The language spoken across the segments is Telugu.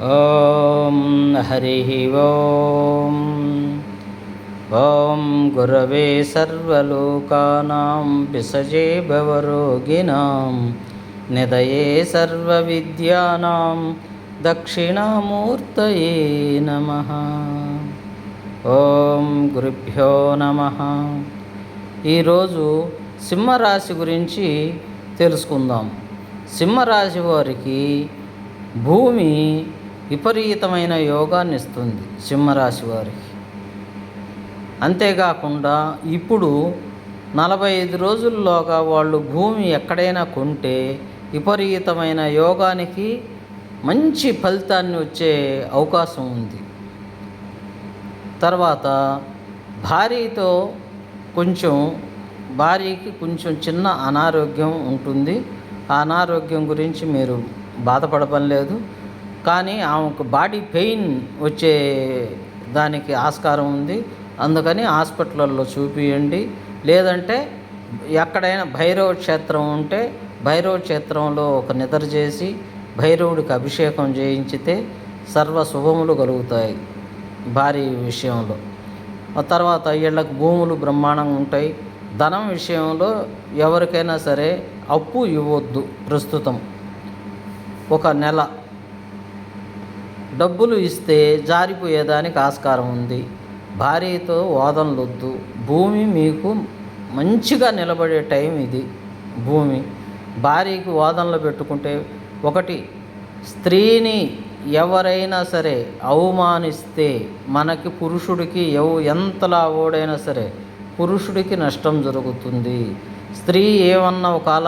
ఓం హరి ఓం. ఓం గురవే సర్వలోకానాం విసజే భవరోగిణాం నిదయే సర్వవిద్యానాం దక్షిణామూర్తయే నమః. ఓం గురుభ్యో నమః. ఈరోజు సింహరాశి గురించి తెలుసుకుందాం. సింహరాశి వారికి భూమి విపరీతమైన యోగాన్ని ఇస్తుంది. సింహరాశి వారికి అంతేకాకుండా ఇప్పుడు 45 రోజుల్లోగా వాళ్ళు భూమి ఎక్కడైనా కొంటే విపరీతమైన యోగానికి మంచి ఫలితాన్ని వచ్చే అవకాశం ఉంది. తర్వాత భార్యకి కొంచెం చిన్న అనారోగ్యం ఉంటుంది. ఆ అనారోగ్యం గురించి మీరు బాధపడడం లేదు, కానీ ఆమెకు బాడీ పెయిన్ వచ్చే దానికి ఆస్కారం ఉంది. అందుకని హాస్పిటల్లో చూపియండి. లేదంటే ఎక్కడైనా భైరవ క్షేత్రం ఉంటే భైరవ క్షేత్రంలో ఒక నిద్ర చేసి భైరవుడికి అభిషేకం చేయించితే సర్వ శుభములు కలుగుతాయి భారీ విషయంలో. తర్వాత వీళ్ళకి భూములు బ్రహ్మాండంగా ఉంటాయి. ధనం విషయంలో ఎవరికైనా సరే అప్పు ఇవ్వద్దు. ప్రస్తుతం ఒక నెల డబ్బులు ఇస్తే జారిపోయేదానికి ఆస్కారం ఉంది. భార్యతో వాదనలొద్దు. భూమి మీకు మంచిగా నిలబడే టైం ఇది. భూమి భార్యకి వాదనలు పెట్టుకుంటే, ఒకటి, స్త్రీని ఎవరైనా సరే అవమానిస్తే మనకి పురుషుడికి ఎంతలా ఓడైనా సరే పురుషుడికి నష్టం జరుగుతుంది. స్త్రీ ఏమన్నా ఒకవేళ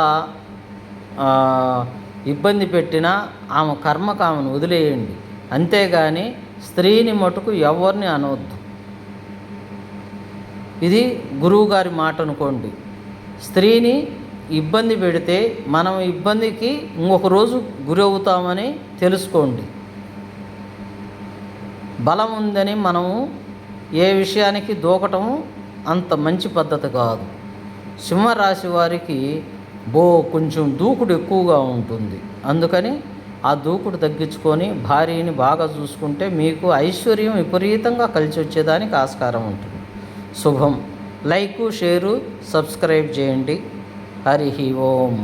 ఇబ్బంది పెట్టినా ఆమె కర్మకు ఆమెను వదిలేయండి. అంతేగాని స్త్రీని మటుకు ఎవరిని అనవద్దు. ఇది గురువుగారి మాట అనుకోండి. స్త్రీని ఇబ్బంది పెడితే మనం ఇబ్బందికి ఇంకొక రోజు గురి అవుతామని తెలుసుకోండి. బలం ఉందని మనము ఏ విషయానికి దూకటము అంత మంచి పద్ధతి కాదు. సింహరాశి వారికి కొంచెం దూకుడు ఎక్కువగా ఉంటుంది. అందుకని ఆ దూకుడు తగ్గించుకొని భార్యని బాగా చూసుకుంటే మీకు ఐశ్వర్యం విపరీతంగా కలిసి వచ్చేదానికి ఆస్కారం ఉంటుంది. శుభం. లైక్, షేరు, సబ్స్క్రైబ్ చేయండి. హరి ఓం.